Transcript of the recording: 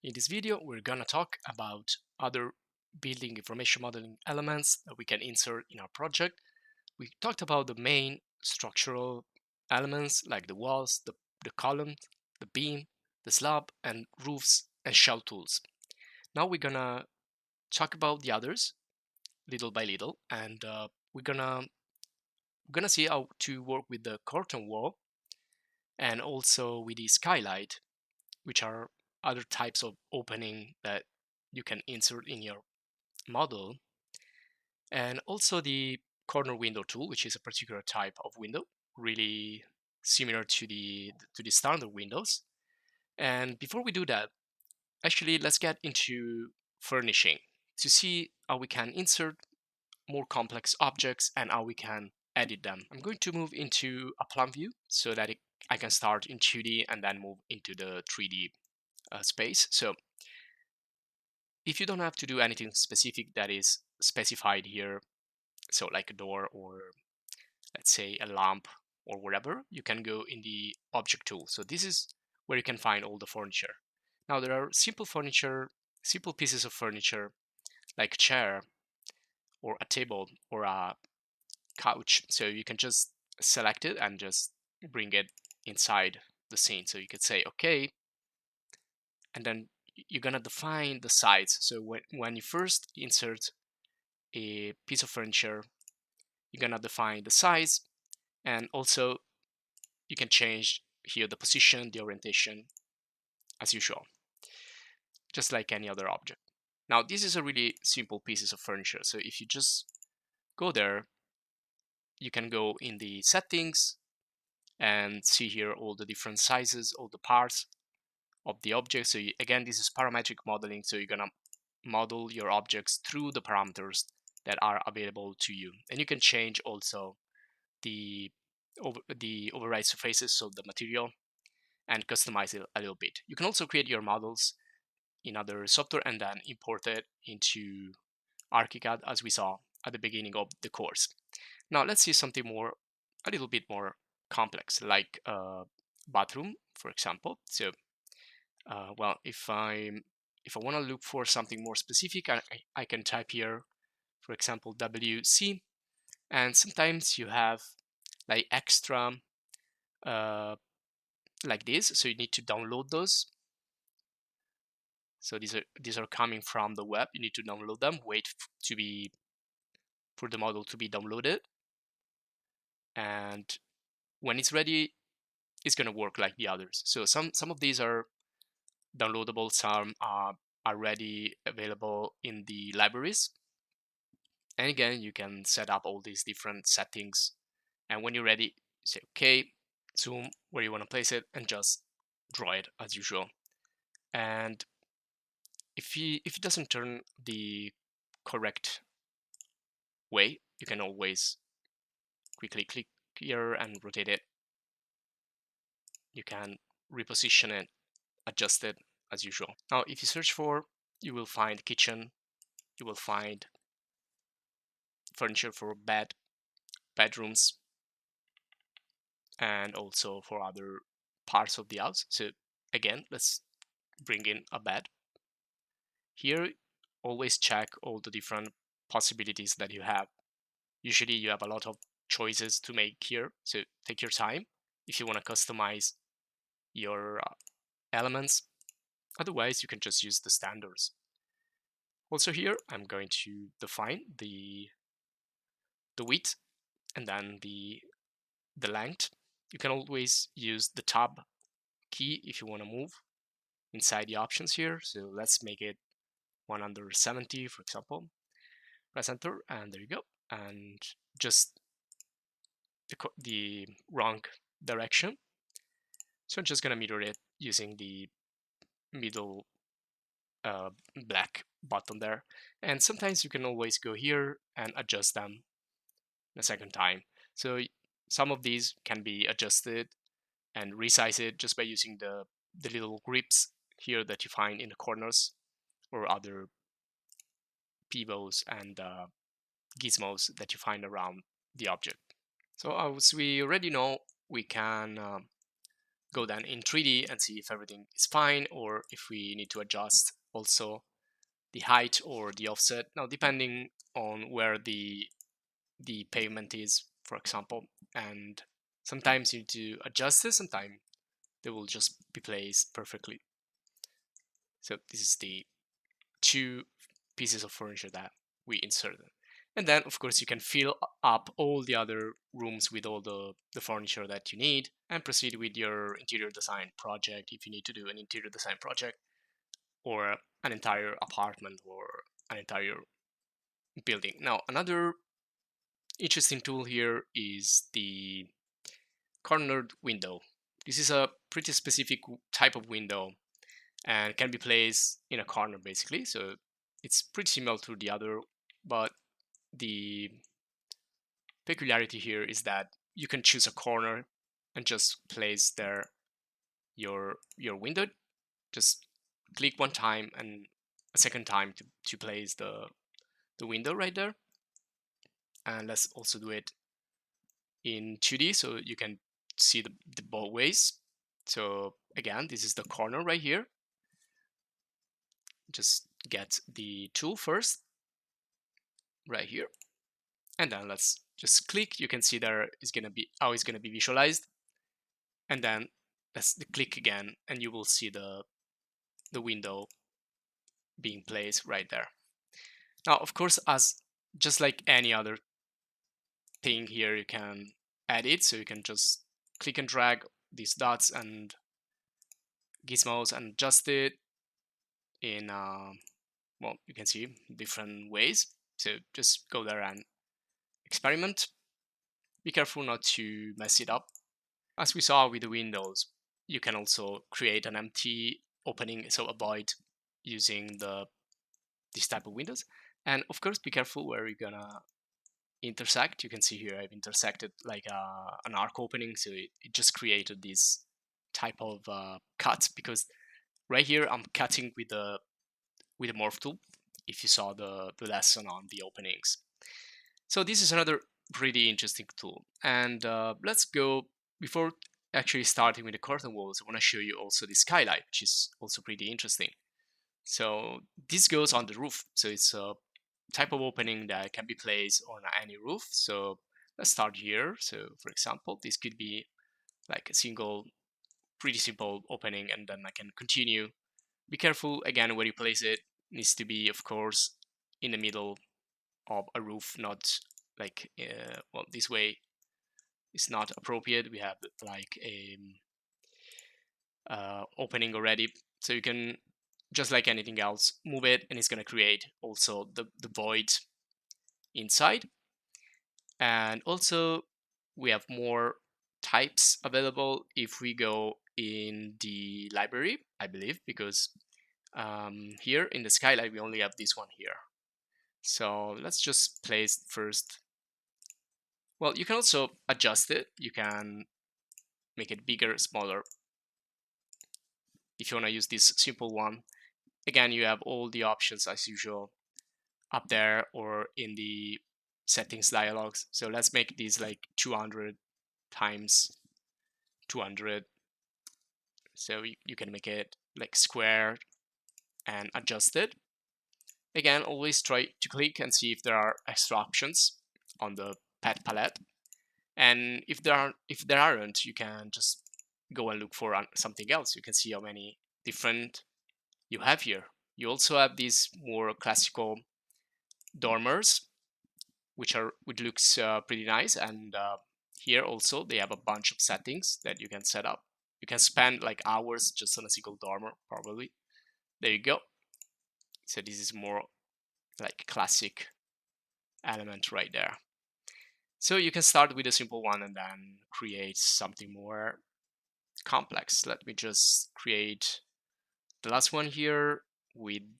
In this video, we're gonna talk about other building information modeling elements that we can insert in our project. We talked about the main structural elements like the walls, the column, the beam, the slab, and roofs and shell tools. Now we're gonna talk about the others little by little, and we're gonna see how to work with the curtain wall and also with the skylight, which are other types of opening that you can insert in your model, and also the corner window tool, which is a particular type of window, really similar to the standard windows. And before we do that, actually, let's get into furnishing to see how we can insert more complex objects and how we can edit them. I'm going to move into a plan view so that I can start in 2D and then move into the 3D space. So if you don't have to do anything specific that is specified here, so like a door or let's say a lamp or whatever, you can go in the object tool. So this is where you can find all the furniture. Now there are simple pieces of furniture like a chair or a table or a couch. So you can just select it and just bring it inside the scene. So you could say, okay, and then you're gonna define the size. So when you first insert a piece of furniture, you're gonna define the size, and also you can change here the position, the orientation, as usual, just like any other object. Now this is a really simple pieces of furniture. So if you just go there, you can go in the settings and see here all the different sizes, all the parts of the object. So again, this is parametric modeling. So you're gonna model your objects through the parameters that are available to you. And you can change also the override surfaces, so the material, and customize it a little bit. You can also create your models in other software and then import it into ARCHICAD as we saw at the beginning of the course. Now let's see something a little bit more complex, like a bathroom, for example. So, well, if I want to look for something more specific, I can type here, for example, WC, and sometimes you have like extra like this, so you need to download those. So these are coming from the web. You need to download them, wait for the model to be downloaded, and when it's ready, it's going to work like the others. So some of these are downloadable, some are already available in the libraries. And again, you can set up all these different settings, and when you're ready, say okay, zoom where you want to place it, and just draw it as usual. And if it doesn't turn the correct way, you can always quickly click here and rotate it. You can reposition it, adjust it as usual. Now, if you search for, you will find kitchen, you will find furniture for bedrooms, and also for other parts of the house. So again, let's bring in a bed. Here, always check all the different possibilities that you have. Usually you have a lot of choices to make here, so take your time if you want to customize your elements. Otherwise, you can just use the standards. Also here, I'm going to define the width and then the length. You can always use the tab key if you want to move inside the options here. So let's make it 170, for example. Press enter, and there you go. And just the wrong direction. So I'm just gonna mirror it using the middle black button there. And sometimes you can always go here and adjust them a second time. So some of these can be adjusted and resize it just by using the little grips here that you find in the corners, or other pivots and gizmos that you find around the object. So as we already know, we can go down in 3D and see if everything is fine, or if we need to adjust also the height or the offset. Now, depending on where the pavement is, for example, and sometimes you need to adjust this, sometimes they will just be placed perfectly. So this is the 2 pieces of furniture that we inserted. And then, of course, you can fill up all the other rooms with all the furniture that you need and proceed with your interior design project if you need to do an interior design project or an entire apartment or an entire building. Now, another interesting tool here is the cornered window. This is a pretty specific type of window and can be placed in a corner basically. So it's pretty similar to the other, but the peculiarity here is that you can choose a corner and just place there your window. Just click one time and a second time to place the window right there. And let's also do it in 2D so you can see the both ways. So again, this is the corner right here. Just get the tool first right here, and then let's just click. You can see there is going to be how it's going to be visualized, and then let's click again and you will see the window being placed right there. Now, of course, as just like any other thing here, you can edit, so you can just click and drag these dots and gizmos and adjust it in well, you can see different ways. So just go there and experiment. Be careful not to mess it up. As we saw with the windows, you can also create an empty opening, so avoid using this type of windows. And of course, be careful where you're gonna intersect. You can see here I've intersected like an arc opening, so it just created this type of cut, because right here I'm cutting with the morph tool, if you saw the lesson on the openings. So this is another pretty interesting tool. And let's go, before actually starting with the curtain walls, I want to show you also the skylight, which is also pretty interesting. So this goes on the roof. So it's a type of opening that can be placed on any roof. So let's start here. So for example, this could be like a single, pretty simple opening, and then I can continue. Be careful again where you place it. Needs to be, of course, in the middle of a roof, not like well, this way is not appropriate. We have like a opening already, so you can, just like anything else, move it and it's going to create also the void inside. And also we have more types available if we go in the library, I believe, because here in the skylight we only have this one here. So let's just place first. Well, you can also adjust it. You can make it bigger, smaller. If you want to use this simple one, again, you have all the options as usual up there or in the settings dialogues. So let's make these like 200 times 200. So you can make it like square and adjust it. Again, always try to click and see if there are extra options on the pet palette. And if there aren't, you can just go and look for something else. You can see how many different you have here. You also have these more classical dormers, which looks pretty nice. And here also they have a bunch of settings that you can set up. You can spend like hours just on a single dormer, probably. There you go. So this is more like classic element right there. So you can start with a simple one and then create something more complex. Let me just create the last one here with